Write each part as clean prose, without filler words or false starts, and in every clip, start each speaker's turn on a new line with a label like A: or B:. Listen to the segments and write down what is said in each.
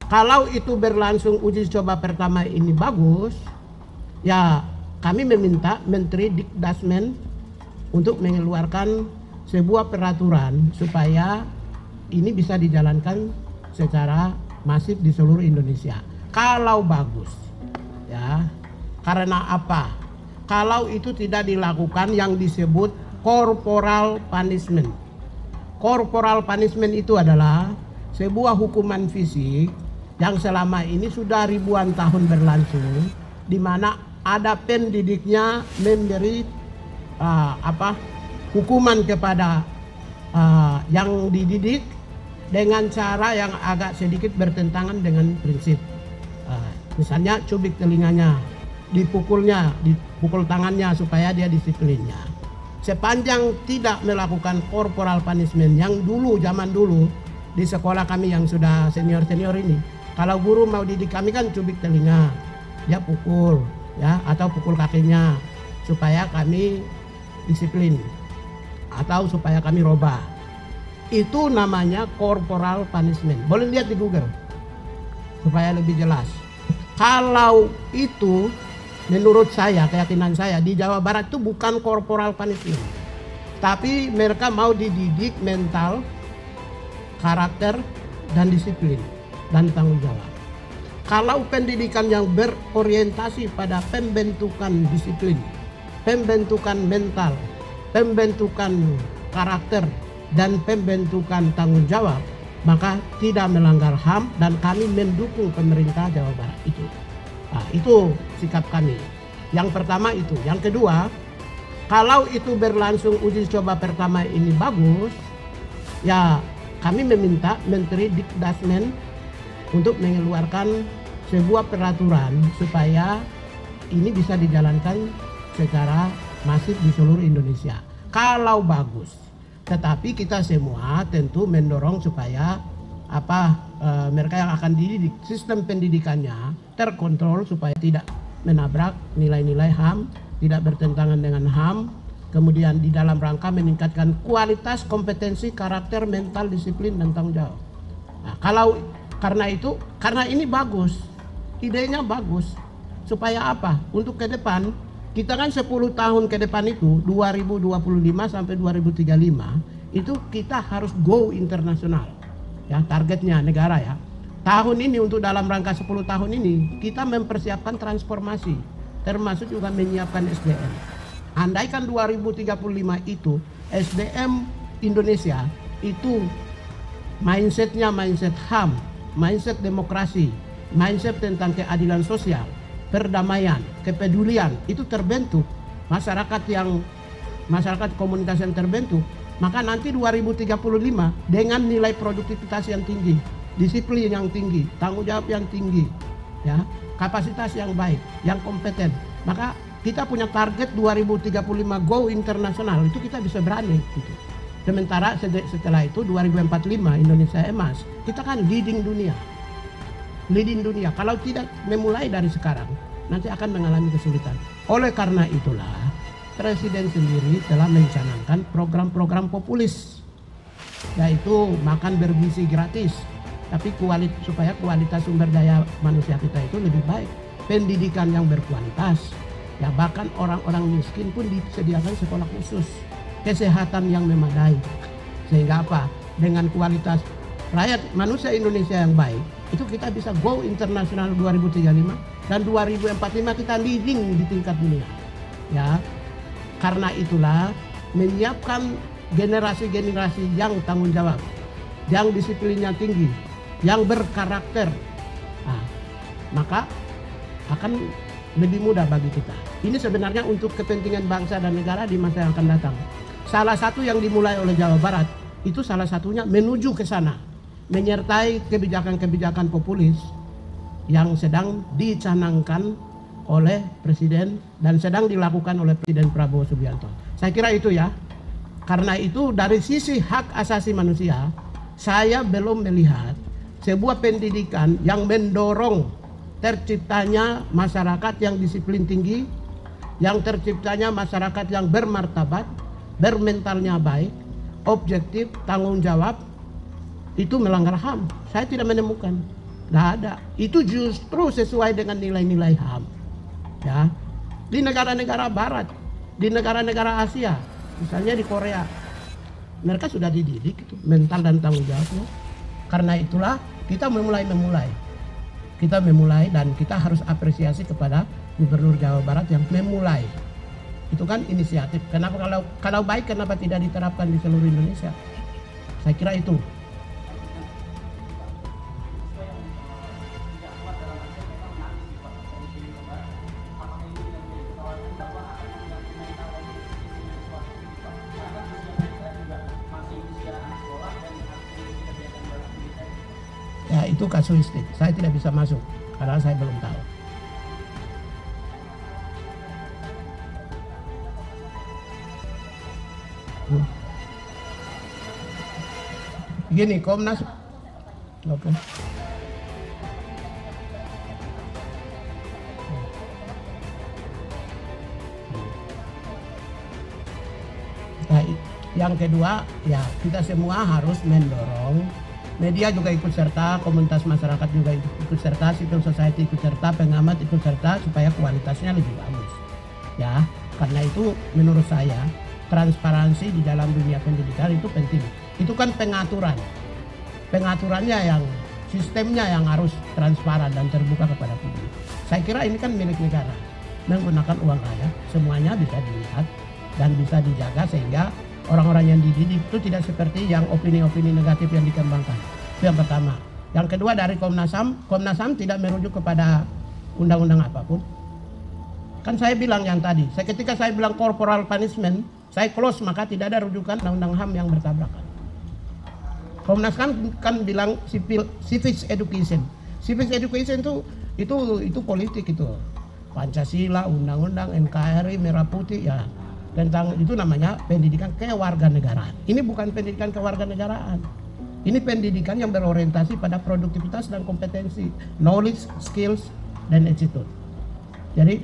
A: Kalau itu berlangsung uji coba pertama ini bagus, ya kami meminta Menteri Dikdasmen untuk mengeluarkan sebuah peraturan supaya ini bisa dijalankan secara masif di seluruh Indonesia. Kalau bagus, ya, karena apa? Kalau itu tidak dilakukan yang disebut corporal punishment. Corporal punishment itu adalah sebuah hukuman fisik yang selama ini sudah ribuan tahun berlangsung, di mana ada pendidiknya memberi hukuman kepada yang dididik dengan cara yang agak sedikit bertentangan dengan prinsip. Misalnya cubit telinganya, dipukul tangannya supaya dia disiplinnya. Sepanjang tidak melakukan corporal punishment yang dulu, zaman dulu di sekolah kami yang sudah senior-senior ini, kalau guru mau didik kami kan cubit telinga, dia pukul, ya, atau pukul kakinya supaya kami disiplin atau supaya kami robah. Itu namanya corporal punishment. Boleh lihat di Google supaya lebih jelas. Kalau itu menurut saya, keyakinan saya di Jawa Barat itu bukan corporal punishment, tapi mereka mau dididik mental, karakter, dan disiplin dan tanggung jawab. Kalau pendidikan yang berorientasi pada pembentukan disiplin, pembentukan mental, pembentukan karakter, dan pembentukan tanggung jawab, maka tidak melanggar HAM dan kami mendukung pemerintah Jawa Barat itu. Nah, itu sikap kami. Yang pertama itu. Yang kedua, kalau itu berlangsung uji coba pertama ini bagus, ya kami meminta Menteri Dikdasmen untuk mengeluarkan sebuah peraturan supaya ini bisa dijalankan secara masif di seluruh Indonesia. Kalau bagus, tetapi kita semua tentu mendorong supaya mereka yang akan dididik, sistem pendidikannya terkontrol supaya tidak menabrak nilai-nilai HAM, tidak bertentangan dengan HAM, kemudian di dalam rangka meningkatkan kualitas kompetensi, karakter, mental, disiplin, dan tanggung jawab. Nah, karena ini bagus, idenya bagus, supaya apa? Untuk ke depan, kita kan 10 tahun ke depan itu 2025 sampai 2035 itu kita harus go internasional, ya, targetnya negara, ya. Tahun ini untuk dalam rangka 10 tahun ini kita mempersiapkan transformasi, termasuk juga menyiapkan SDM. Andaikan 2035 itu SDM Indonesia itu mindsetnya mindset HAM, mindset demokrasi, mindset tentang keadilan sosial, perdamaian, kepedulian, itu terbentuk, masyarakat komunitas yang terbentuk, maka nanti 2035 dengan nilai produktivitas yang tinggi, disiplin yang tinggi, tanggung jawab yang tinggi, ya, kapasitas yang baik, yang kompeten, maka kita punya target 2035 go internasional, itu kita bisa berani gitu. Sementara setelah itu 2045 Indonesia emas, kita kan leading dunia. Kalau tidak memulai dari sekarang, nanti akan mengalami kesulitan. Oleh karena itulah Presiden sendiri telah mencanangkan program-program populis, yaitu makan bergizi gratis, tapi supaya kualitas sumber daya manusia kita itu lebih baik, pendidikan yang berkualitas, ya, bahkan orang-orang miskin pun disediakan sekolah khusus, kesehatan yang memadai, sehingga apa? Dengan kualitas rakyat manusia Indonesia yang baik, itu kita bisa go internasional 2035 dan 2045 kita leading di tingkat dunia, ya. Karena itulah menyiapkan generasi-generasi yang tanggung jawab, yang disiplinnya tinggi, yang berkarakter, nah, maka akan lebih mudah bagi kita. Ini sebenarnya untuk kepentingan bangsa dan negara di masa yang akan datang. Salah satu yang dimulai oleh Jawa Barat itu salah satunya menuju ke sana, menyertai kebijakan-kebijakan populis yang sedang dicanangkan oleh Presiden dan sedang dilakukan oleh Presiden Prabowo Subianto. Saya kira itu, ya. Karena itu dari sisi hak asasi manusia, saya belum melihat sebuah pendidikan yang mendorong terciptanya masyarakat yang disiplin tinggi, yang terciptanya masyarakat yang bermartabat, bermentalnya baik, objektif, tanggung jawab, itu melanggar HAM. Saya tidak menemukan. Nggak ada. Itu justru sesuai dengan nilai-nilai HAM. Ya, di negara-negara Barat, di negara-negara Asia, misalnya di Korea, mereka sudah dididik itu, mental dan tanggung jawabnya. Karena itulah kita memulai, kita memulai dan kita harus apresiasi kepada Gubernur Jawa Barat yang memulai. Itu kan inisiatif. Kenapa kalau baik kenapa tidak diterapkan di seluruh Indonesia? Saya kira itu. Ya itu kasuistik, saya tidak bisa masuk karena saya belum tahu. Gini, Komnas, oke. Nah, yang kedua, ya kita semua harus mendorong. Media juga ikut serta, komunitas masyarakat juga ikut serta, civil society ikut serta, pengamat ikut serta supaya kualitasnya lebih bagus. Ya, karena itu menurut saya transparansi di dalam dunia pendidikan itu penting. Itu kan pengaturan. Pengaturannya yang sistemnya yang harus transparan dan terbuka kepada publik. Saya kira ini kan milik negara. Menggunakan uang rakyat, semuanya bisa dilihat dan bisa dijaga sehingga orang-orang yang dididik itu tidak seperti yang opini-opini negatif yang dikembangkan. Itu yang pertama. Yang kedua dari Komnas HAM tidak merujuk kepada undang-undang apapun. Kan saya bilang yang tadi, ketika saya bilang corporal punishment, saya close maka tidak ada rujukan undang-undang HAM yang bertabrakan. Komnas HAM kan bilang civics education. Civics education itu politik itu. Pancasila, undang-undang, NKRI, Merah Putih ya. Tentang itu namanya pendidikan kewarganegaraan. Ini bukan pendidikan kewarganegaraan. Ini pendidikan yang berorientasi pada produktivitas dan kompetensi, knowledge, skills, dan attitude. Jadi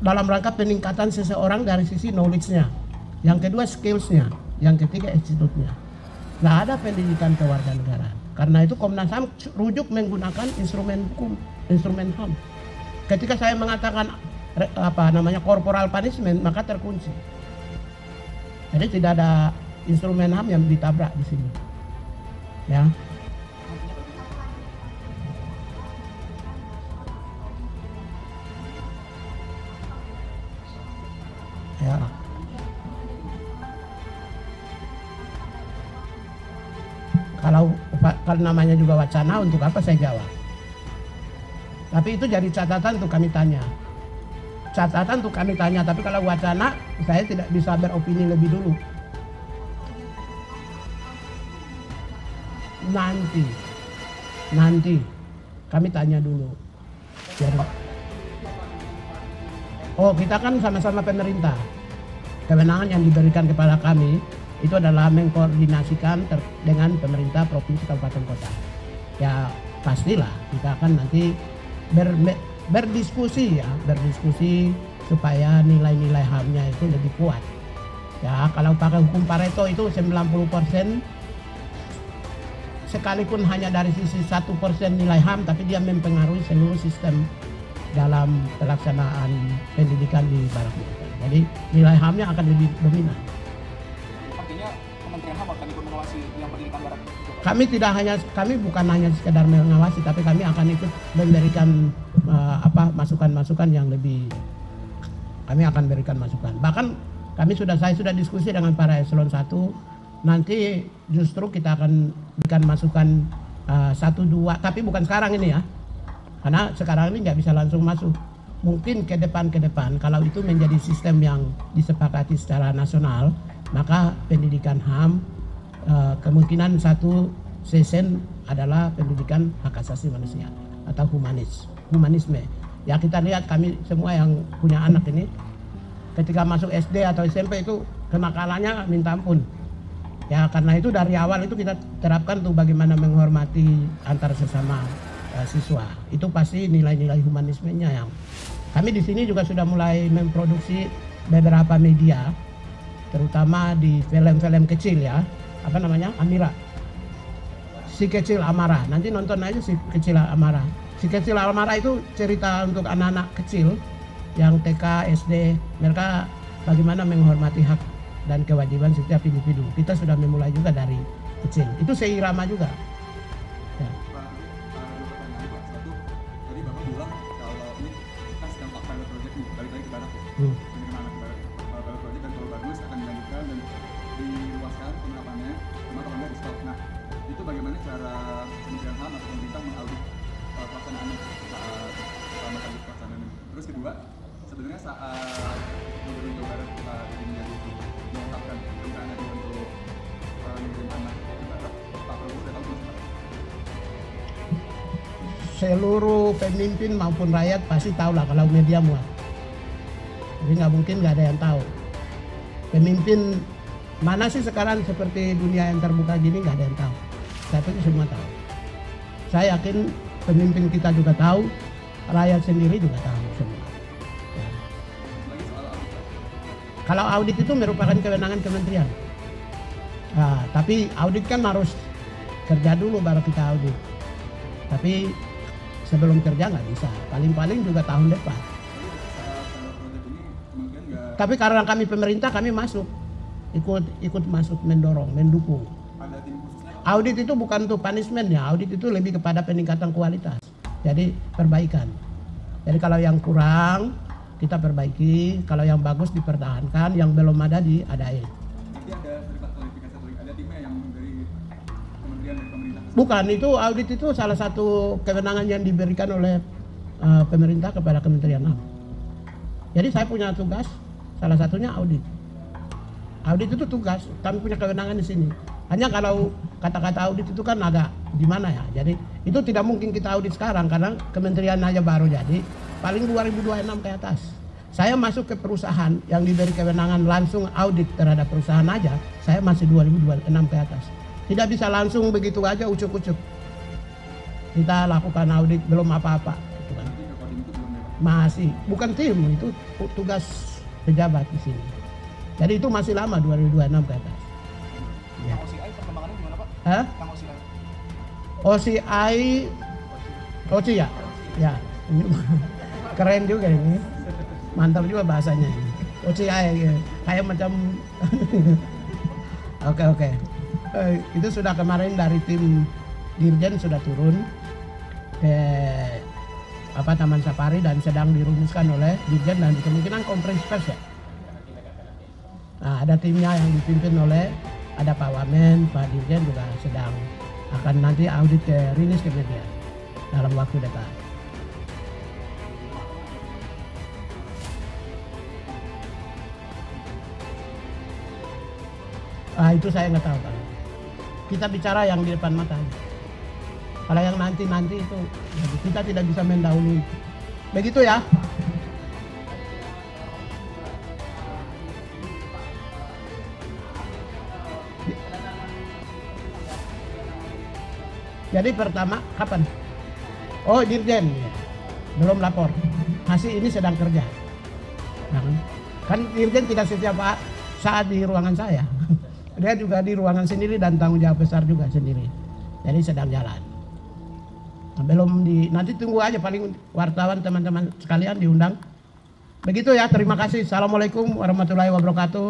A: dalam rangka peningkatan seseorang dari sisi knowledge-nya. Yang kedua skills-nya. Yang ketiga attitude-nya. Nggak ada pendidikan kewarganegaraan. Karena itu Komnas HAM rujuk menggunakan instrumen hukum, instrumen HAM. Ketika saya mengatakan corporal punishment, maka terkunci. Jadi tidak ada instrumen HAM yang ditabrak di sini. Ya. Ya. Kalau namanya juga wacana, untuk apa saya jawab? Tapi itu jadi catatan untuk kami tanya. Catatan untuk kami tanya, tapi kalau wacana saya tidak bisa beropini lebih dulu. Nanti kami tanya dulu. Jadi, kita kan sama-sama pemerintah. Kewenangan yang diberikan kepada kami itu adalah mengkoordinasikan dengan pemerintah provinsi, kabupaten, kota. Ya pastilah kita akan nanti berdiskusi supaya nilai-nilai HAM-nya itu lebih kuat. Ya, kalau pakai hukum Pareto itu 90%, sekalipun hanya dari sisi 1% nilai HAM, tapi dia mempengaruhi seluruh sistem dalam pelaksanaan pendidikan di Barat. Jadi nilai HAM-nya akan lebih dominan.
B: Artinya Kementerian HAM akan ikut mengawasi yang pendidikan Barat.
A: Kami bukan hanya sekedar mengawasi, tapi kami akan ikut memberikan masukan-masukan yang lebih. Kami akan berikan masukan. Bahkan saya sudah diskusi dengan para eselon 1. Nanti justru kita akan berikan masukan 1-2, tapi bukan sekarang ini ya. Karena sekarang ini nggak bisa langsung masuk. Mungkin ke depan kalau itu menjadi sistem yang disepakati secara nasional, maka pendidikan HAM kemungkinan satu sesen adalah pendidikan hak asasi manusia atau humanisme. Ya kita lihat kami semua yang punya anak ini ketika masuk SD atau SMP itu kenakalannya minta ampun. Ya karena itu dari awal itu kita terapkan tuh bagaimana menghormati antar sesama siswa. Itu pasti nilai-nilai humanismenya yang kami di sini juga sudah mulai memproduksi beberapa media, terutama di film-film kecil ya, Amira. Si Kecil Amarah. Nanti nonton aja Si Kecil Amarah. Si Kecil Amarah itu cerita untuk anak-anak kecil yang TK, SD. Mereka bagaimana menghormati hak dan kewajiban setiap individu. Kita sudah memulai juga dari kecil. Itu seirama juga. Ya.
B: Pak, ada pertanyaan Pak. Satu, tadi Bapak bilang kalau ini kita sedang pilot project nih, balik lagi ke barat ya. Menerima anak barat. Pilot project dan kalau bagus akan dilanjutkan dan diluaskan penerapannya. Cuma kalau nggak di stop. Nah, itu bagaimana cara Kementerian HAM atau pemerintah mengaudit pelaksanaannya saat selama kali pelaksanaan. Terus kedua, sebenarnya saat Gubernur Jawa Barat Pak Edi itu mengungkapkan rencana untuk mengirim anak ke barat, Pak Prabowo udah tahu belum Pak?
A: Seluruh pemimpin maupun rakyat pasti tahu lah kalau media muat. Jadi nggak mungkin nggak ada yang tahu. Pemimpin mana sih sekarang seperti dunia yang terbuka gini nggak ada yang tahu. Tapi semua tahu. Saya yakin pemimpin kita juga tahu, rakyat sendiri juga tahu semua. Ya.
B: Lagi soal audit Pak.
A: Kalau audit itu merupakan kewenangan kementerian. Nah, tapi audit kan harus kerja dulu baru kita audit. Tapi sebelum kerja nggak bisa. Paling-paling juga tahun depan.
B: Tapi saat pilot project ini kemudian nggak
A: Tapi karena kami pemerintah kami masuk, ikut masuk mendorong, mendukung.
B: ada tim khususnya Pak?
A: Audit itu bukan untuk punishment ya, audit itu lebih kepada peningkatan kualitas. Jadi perbaikan. Jadi kalau yang kurang kita perbaiki, kalau yang bagus dipertahankan, yang belum ada diadain.
B: Nanti ada sertifikat kualifikasi atau ada timnya yang dari kementerian dan pemerintah.
A: Bukan, itu audit itu salah satu kewenangan yang diberikan oleh pemerintah kepada Kementerian HAM. Jadi saya punya tugas, salah satunya audit. Audit itu tugas, kami punya kewenangan di sini. Hanya kalau kata-kata audit itu kan agak gimana ya. Jadi itu tidak mungkin kita audit sekarang karena kementerian aja baru jadi paling 2026 ke atas. Saya masuk ke perusahaan yang diberi kewenangan langsung audit terhadap perusahaan aja, saya masih 2026 ke atas. Tidak bisa langsung begitu aja ucuk-ucuk. Kita lakukan audit belum apa-apa. Gitu kan.
B: Nanti ke kodim itu belum ya Pak?
A: Masih, bukan tim, itu tugas pejabat di sini. Jadi itu masih lama 2026 ke atas. Ya.
B: Kang OCI perkembangannya gimana Pak?
A: Hah?
B: Kang OCI.
A: OCI ya? Ya. Ini keren juga ini. Mantap juga bahasanya ini. OCI ya. Kayak macam Oke. Itu sudah kemarin dari tim Dirjen sudah turun ke Taman Safari dan sedang dirumuskan oleh Dirjen dan kemungkinan konferensi pers ya. Nah, ada timnya yang dipimpin oleh ada Pak Wamen, Pak Dirjen juga sedang akan nanti audit ke rilis ke media dalam waktu dekat. Itu saya nggak tahu kan. Kita bicara yang di depan mata. Kalau yang nanti itu kita tidak bisa mendahului. Begitu ya. Jadi pertama kapan? Oh Dirjen belum lapor. Masih ini sedang kerja. Nah, kan Dirjen tidak setiap saat di ruangan saya. Dia juga di ruangan sendiri dan tanggung jawab besar juga sendiri. Jadi sedang jalan. Nah, nanti tunggu aja paling wartawan teman-teman sekalian diundang. Begitu ya, terima kasih. Assalamualaikum warahmatullahi wabarakatuh.